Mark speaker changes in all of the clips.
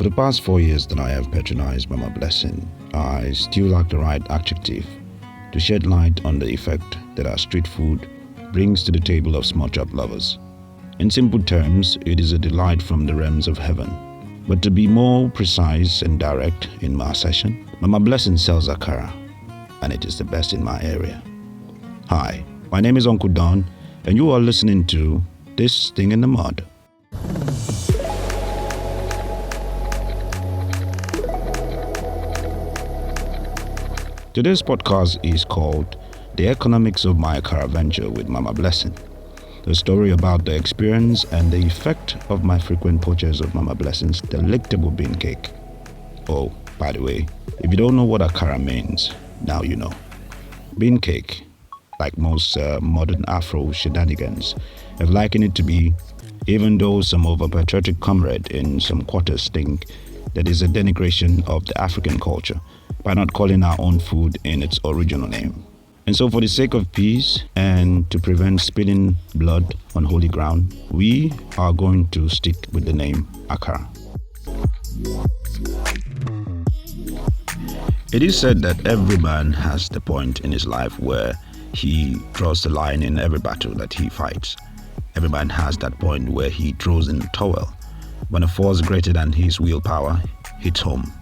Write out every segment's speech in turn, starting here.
Speaker 1: For the past 4 years that I have patronized Mama Blessing, I still lack the right adjective to shed light on the effect that our street food brings to the table of small chop lovers. In simple terms, it is a delight from the realms of heaven. But to be more precise and direct in my session, Mama Blessing sells Akara, and it is the best in my area. Hi, my name is Uncle Don, and you are listening to This Thing in the Mud. Today's podcast is called The Economics of My Akara Venture with Mama Blessing. The story about the experience and the effect of my frequent purchase of Mama Blessing's delectable bean cake. Oh, by the way, if you don't know what Akara means, now you know. Bean cake, like most modern Afro shenanigans, have likened it to be, even though some overpatriotic comrade in some quarters think that is a denigration of the African culture by not calling our own food in its original name. And so for the sake of peace and to prevent spilling blood on holy ground, we are going to stick with the name Akara. It is said that every man has the point in his life where he draws the line in every battle that he fights. Every man has that point where he throws in the towel when a force greater than his willpower hits home.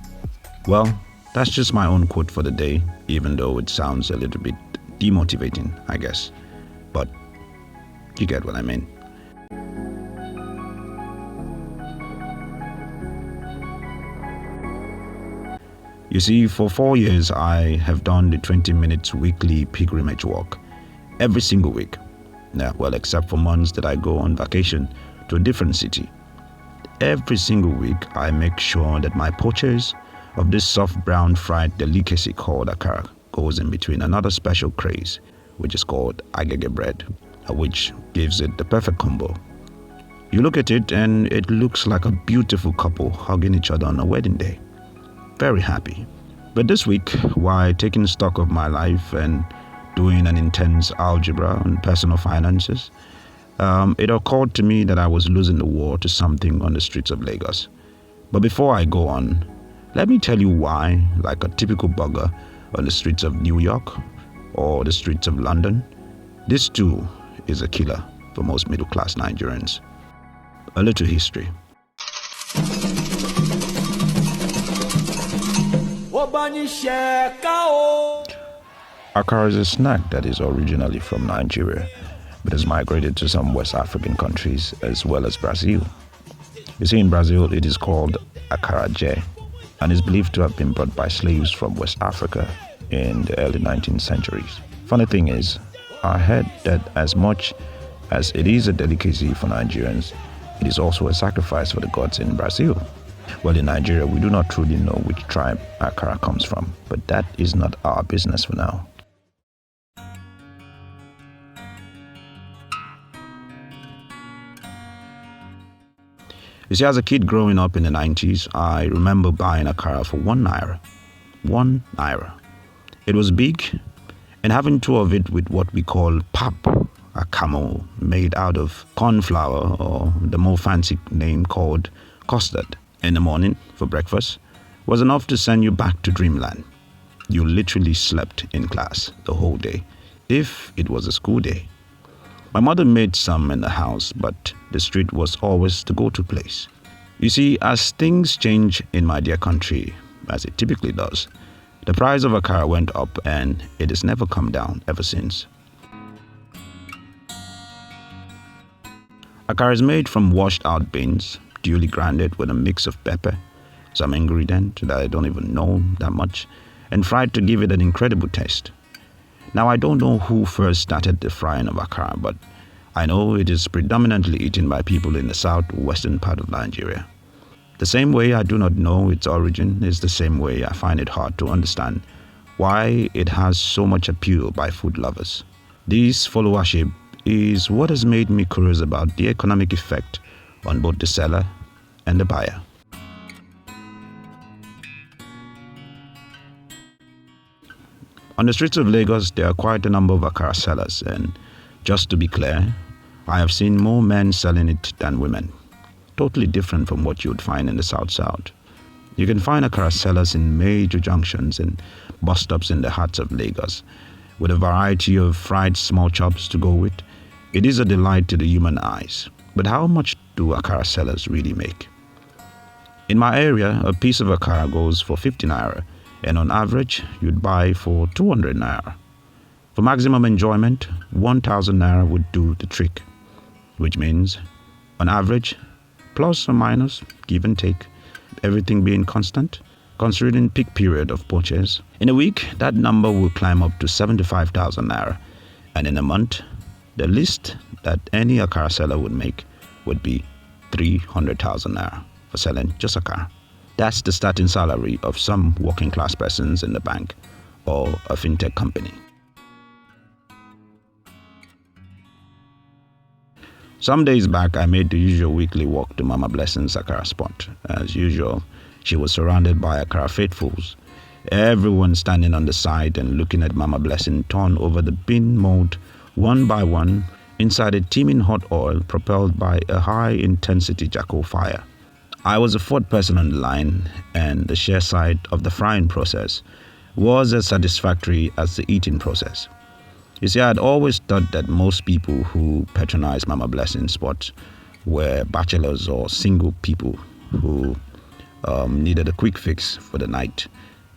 Speaker 1: Well, that's just my own quote for the day, even though it sounds a little bit demotivating, I guess. But you get what I mean. You see, for 4 years I have done the 20 minutes weekly pilgrimage walk every single week. Well, except for months that I go on vacation to a different city. Every single week I make sure that my purchase of this soft brown fried delicacy called Akara goes in between another special craze, which is called agege bread, which gives it the perfect combo. You look at it and it looks like a beautiful couple hugging each other on a wedding day. Very happy. But this week, while taking stock of my life and doing an intense algebra on personal finances, it occurred to me that I was losing the war to something on the streets of Lagos. But before I go on, let me tell you why, like a typical bugger on the streets of New York or the streets of London, this too is a killer for most middle-class Nigerians. A little history. Akara is a snack that is originally from Nigeria, but has migrated to some West African countries as well as Brazil. You see, in Brazil it is called Akara and is believed to have been brought by slaves from West Africa in the early 19th centuries. Funny thing is, I heard that as much as it is a delicacy for Nigerians, it is also a sacrifice for the gods in Brazil. Well, in Nigeria, we do not truly know which tribe Akara comes from, but that is not our business for now. You see, as a kid growing up in the 90s, I remember buying Akara for 1 naira. 1 naira. It was big, and having 2 of it with what we call pap, a camel made out of corn flour, or the more fancy name called custard, in the morning for breakfast was enough to send you back to dreamland. You literally slept in class the whole day, if it was a school day. My mother made some in the house, but the street was always the go-to place. You see, as things change in my dear country, as it typically does, the price of Akara went up and it has never come down ever since. Akara is made from washed out beans, duly grounded with a mix of pepper, some ingredient that I don't even know that much, and fried to give it an incredible taste. Now, I don't know who first started the frying of Akara, but I know it is predominantly eaten by people in the southwestern part of Nigeria. The same way I do not know its origin is the same way I find it hard to understand why it has so much appeal by food lovers. This followership is what has made me curious about the economic effect on both the seller and the buyer. On the streets of Lagos, there are quite a number of Akara sellers, and just to be clear, I have seen more men selling it than women. Totally different from what you would find in the South. You can find Akara sellers in major junctions and bus stops in the heart of Lagos, with a variety of fried small chops to go with. It is a delight to the human eyes. But how much do Akara sellers really make? In my area, a piece of Akara goes for 50 naira, and on average, you'd buy for 200 naira. For maximum enjoyment, 1,000 naira would do the trick, which means, on average, plus or minus, give and take, everything being constant, considering peak period of purchase, in a week, that number will climb up to 75,000 naira, and in a month, the least that any Akara seller would make would be 300,000 naira for selling just Akara. That's the starting salary of some working class persons in the bank or a fintech company. Some days back, I made the usual weekly walk to Mama Blessing's Akara spot. As usual, she was surrounded by Akara faithfuls, everyone standing on the side and looking at Mama Blessing turn over the bean mold one by one inside a teeming hot oil propelled by a high-intensity charcoal fire. I was the fourth person on the line, and the sheer sight of the frying process was as satisfactory as the eating process. You see, I had always thought that most people who patronized Mama Blessing's spot were bachelors or single people who needed a quick fix for the night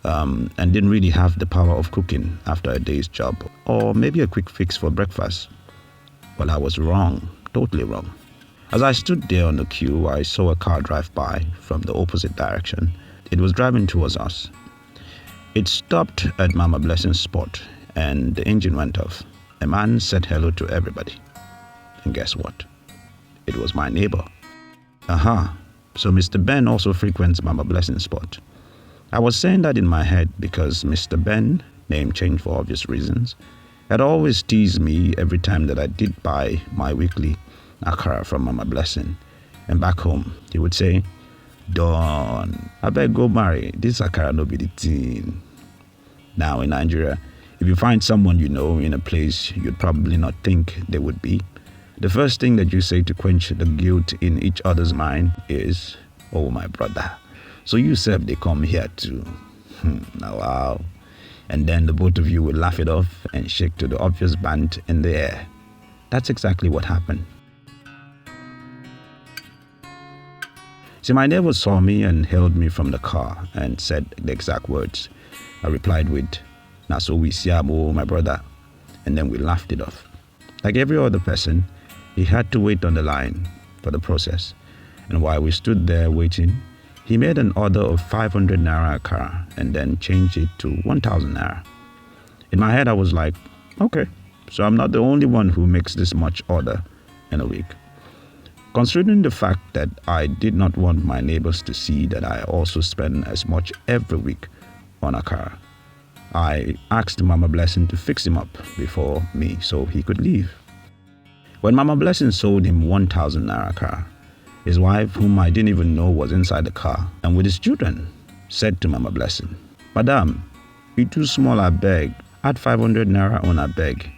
Speaker 1: and didn't really have the power of cooking after a day's job, or maybe a quick fix for breakfast. Well, I was wrong, totally wrong. As I stood there on the queue, I saw a car drive by from the opposite direction. It was driving towards us. It stopped at Mama Blessing's spot, and the engine went off. A man said hello to everybody. And guess what? It was my neighbor. Aha, so Mr. Ben also frequents Mama Blessing's spot. I was saying that in my head because Mr. Ben, name change for obvious reasons, had always teased me every time that I did buy my weekly Akara from Mama Blessing. And back home, he would say, "Don, I better go marry. This Akara no be the thing." Now in Nigeria, if you find someone you know in a place you'd probably not think they would be, the first thing that you say to quench the guilt in each other's mind is, "Oh, my brother, so you said they come here too." Now, wow. And then the both of you will laugh it off and shake to the obvious band in the air. That's exactly what happened. See, my neighbor saw me and hailed me from the car and said the exact words. I replied with, "Na so we see amo, my brother," and then we laughed it off. Like every other person, he had to wait on the line for the process, and while we stood there waiting, he made an order of 500 naira Akara and then changed it to 1,000 naira. In my head, I was like, okay, so I'm not the only one who makes this much order in a week. Considering the fact that I did not want my neighbors to see that I also spend as much every week on Akara, I asked Mama Blessing to fix him up before me so he could leave. When Mama Blessing sold him 1,000 naira Akara, his wife, whom I didn't even know was inside the car, and with his children, said to Mama Blessing, "Madam, you too small, I beg. Add 500 naira on, I beg."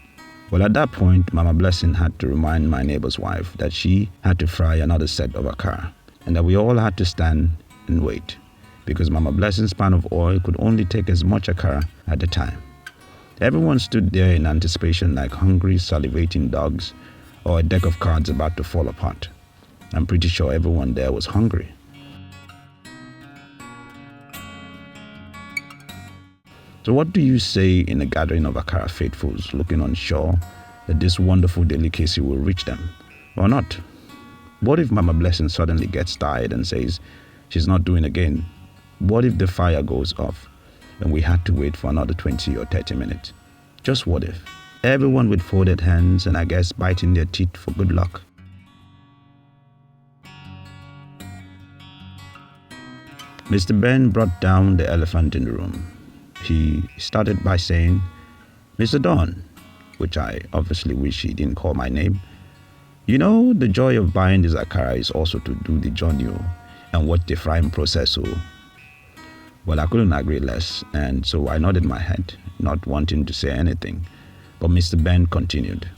Speaker 1: Well, at that point, Mama Blessing had to remind my neighbor's wife that she had to fry another set of Akara, and that we all had to stand and wait, because Mama Blessing's pan of oil could only take as much Akara at a time. Everyone stood there in anticipation like hungry, salivating dogs or a deck of cards about to fall apart. I'm pretty sure everyone there was hungry. So what do you say in a gathering of Akara faithfuls looking unsure that this wonderful delicacy will reach them, or not? What if Mama Blessing suddenly gets tired and says she's not doing again? What if the fire goes off and we had to wait for another 20 or 30 minutes? Just what if? Everyone with folded hands and I guess biting their teeth for good luck. Mr. Ben brought down the elephant in the room. He started by saying, "Mr. Don," which I obviously wish he didn't call my name. "You know, the joy of buying this Akara is also to do the journey and watch the frying process." Well, I couldn't agree less, and so I nodded my head, not wanting to say anything. But Mr. Ben continued.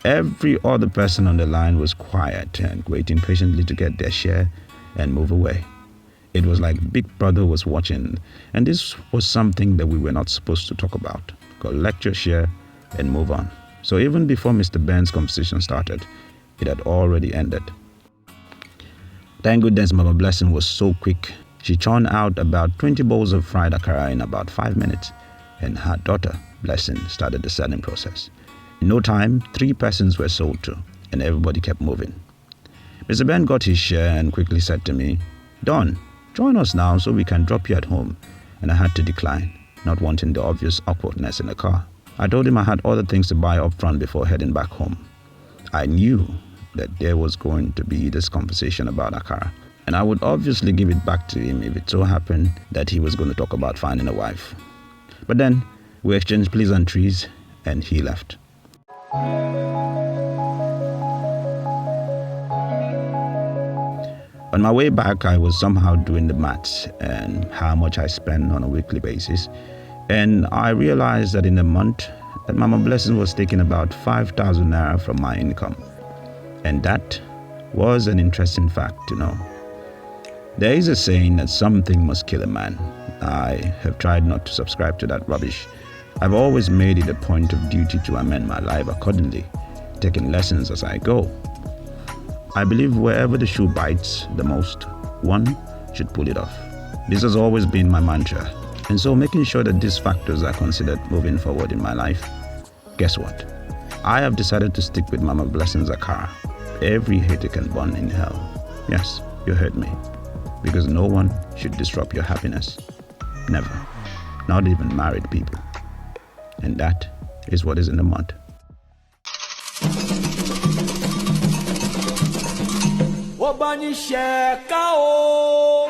Speaker 1: Every other person on the line was quiet and waiting patiently to get their share and move away. It was like Big Brother was watching, and this was something that we were not supposed to talk about. Collect your share and move on. So even before Mr. Ben's conversation started, it had already ended. Thank goodness Mama Blessing was so quick. She churned out about 20 bowls of fried akara in about 5 minutes, and her daughter, Blessing, started the selling process. In no time, 3 persons were sold to, and everybody kept moving. Mr. Ben got his share and quickly said to me, "Don, join us now so we can drop you at home." And I had to decline, not wanting the obvious awkwardness in the car. I told him I had other things to buy up front before heading back home. I knew that there was going to be this conversation about Akara, and I would obviously give it back to him if it so happened that he was going to talk about finding a wife. But then we exchanged pleasantries and he left. On my way back, I was somehow doing the maths and how much I spend on a weekly basis, and I realized that in a month that Mama Blessing was taking about 5,000 naira from my income. And that was an interesting fact to know. There is a saying that something must kill a man. I have tried not to subscribe to that rubbish. I've always made it a point of duty to amend my life accordingly, taking lessons as I go. I believe wherever the shoe bites the most, one should pull it off. This has always been my mantra, and so making sure that these factors are considered moving forward in my life. Guess what? I have decided to stick with Mama Blessing's Akara. Every hater can burn in hell. Yes, you heard me. Because no one should disrupt your happiness. Never. Not even married people. And that is what is in the mud.
Speaker 2: Obanisheka o